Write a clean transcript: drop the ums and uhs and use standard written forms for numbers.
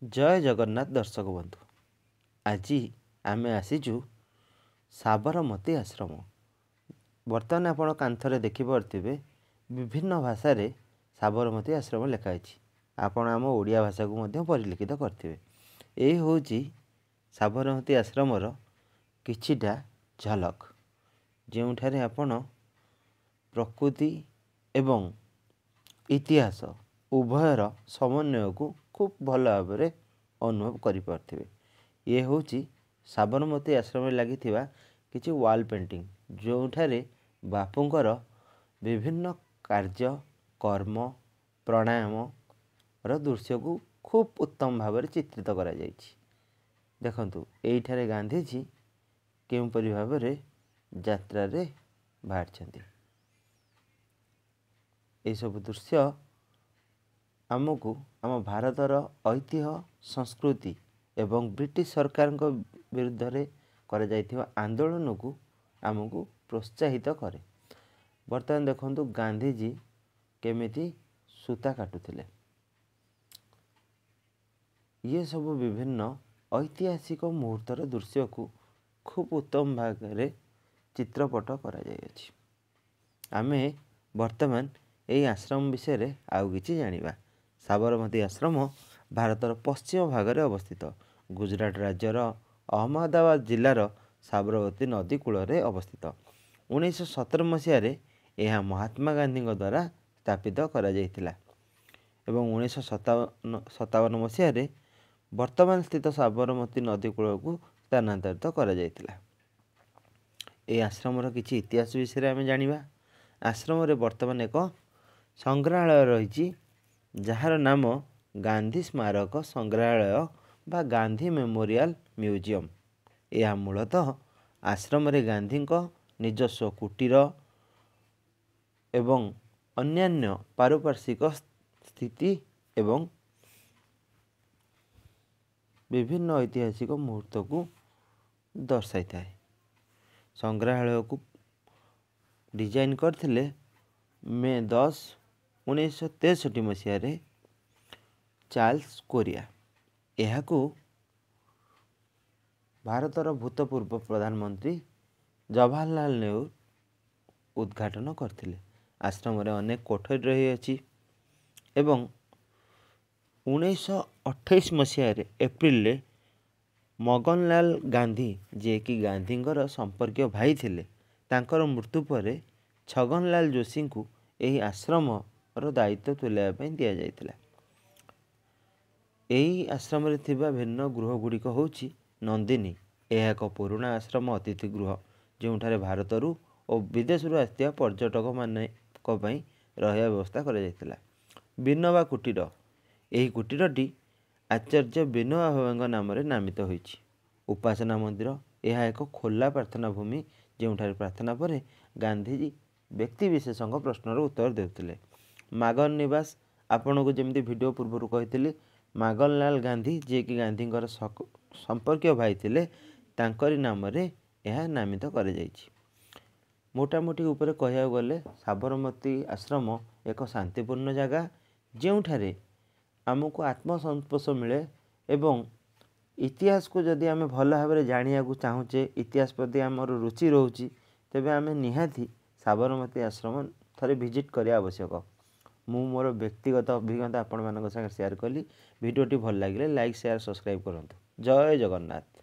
जय जगन्नाथ दर्शक बंधु। आज आम आसीचु साबरमती आश्रम। बर्तमान आपण कांथरे देखिपे विभिन्न भाषा रे साबरमती आश्रम लिखाई। आपण आम ओडिया भाषा को मध्य परिलिखित करथिबे। एही होची साबरमती आश्रमर किछिटा झलक, ଯେଉଁଠାରେ आपण प्रकृति एवं इतिहास उभयर समन्वय को खूब भल भाव में अनुभव करें। ये हूँ साबरमती आश्रम लगी किसी वाल पेंटिंग, जो ठारे बापूंकर विभिन्न कार्य कर्म प्राणायाम र दृश्य को खूब उत्तम भाव में चित्रित करा जायछि। देखंतु एइठारे गांधीजी केउपरि भाव में यात्रा रे बाहर। ये सब दृश्य आमको आम भारतर ऐतिह्य संस्कृति एवं ब्रिटिश सरकार विरुद्ध रे करा जायथिबा आंदोलन को आमको प्रोत्साहित करे। बर्तमान देखंतु गांधीजी केमिति सूता काटुथिले। ये सब विभिन्न ऐतिहासिक मुहूर्तर दृश्य को खूब उत्तम भाग में चित्रपट करा जायछि। आमे वर्तमान यही आश्रम विषय रे आउ किछि जानिबा। साबरमती आश्रम भारतर पश्चिम भाग में अवस्थित गुजरात राज्यर अहमदाबाद जिलार साबरमती नदी कूल अवस्थित। 1917 मसीह यह महात्मा गांधी द्वारा स्थापित करा जायतिला एवं 1957 मसीह वर्तमान स्थित साबरमती नदी कूल को स्थानांतरित करा जायतिला। ए आश्रमर किछि इतिहास विषय आम जानिबा। आश्रम रे वर्तमान एक संग्रहालय रही, जार नाम गांधी स्मारक संग्रहालय बा गांधी मेमोरियल म्यूजियम। यह मूलतः आश्रम रे गांधी निजस्व कुटीर एवं अन्यान्य पारिपार्श्विक स्थिति एवं विभिन्न ऐतिहासिक मुहूर्त को दर्शाई था। संग्रहालय को डिजाइन करथिले मे 10, 1963 मसीह चार्ल्स कोरिया। यह भारतर भूतपूर्व प्रधानमंत्री जवाहरलाल नेहरू उद्घाटन करथिले। आश्रम रे अनेक कोठरी रही अछि एवं 1928 मसीह एप्रिल मगनलाल गांधी जे कि गांधींकर संपर्कीय भाई थिले, तांकर मृत्यु पर छगनलाल जोशी को यही आश्रम रो दायित्व तुलाइबा दिया जायतिला। यही आश्रम रे थिबा भिन्न गृह गुड़िक होउछि नंदिनी। यह एक पुराना आश्रम अतिथि गृह, जोठारे भारतरू और विदेश आसथिबा पर्यटक मानक पई रहिया व्यवस्था करा जायतिला। विनोबा कुटीर, यही कुटीरटी आचार्य विनोबा भावेଙ୍କ नाम रे नामित होइछि। उपासना मंदिर, यह एक खोला प्रार्थना भूमि, जोठारे प्रार्थना पर गांधीजी व्यक्ति विशेषों प्रश्नर उत्तर देउथिले। मागन निवास, आपन को जमी वीडियो पूर्व कही मागनलाल गांधी जे कि गांधींकर संपर्कीय भाई थिले, तांकरी नाम रे यह नामित कर जायछि। मोटामोटी ऊपर कहया गले साबरमती आश्रम एक शांतिपूर्ण जगह, जोठारे आमको आत्मसंतोष मिले एवं इतिहास को जदि आम भल भाव में जानिया को चाहूचे, इतिहास प्रति आमर रुचि रोचे, तेबे आम निहाती साबरमती आश्रम थरे विजिट करिया आवश्यक। मु मोर व्यक्तिगत अभिज्ञता आपण मानक संगे शेयर कली। वीडियोटी भल लगे लाइक शेयर सब्सक्राइब करंतु। जय जगन्नाथ।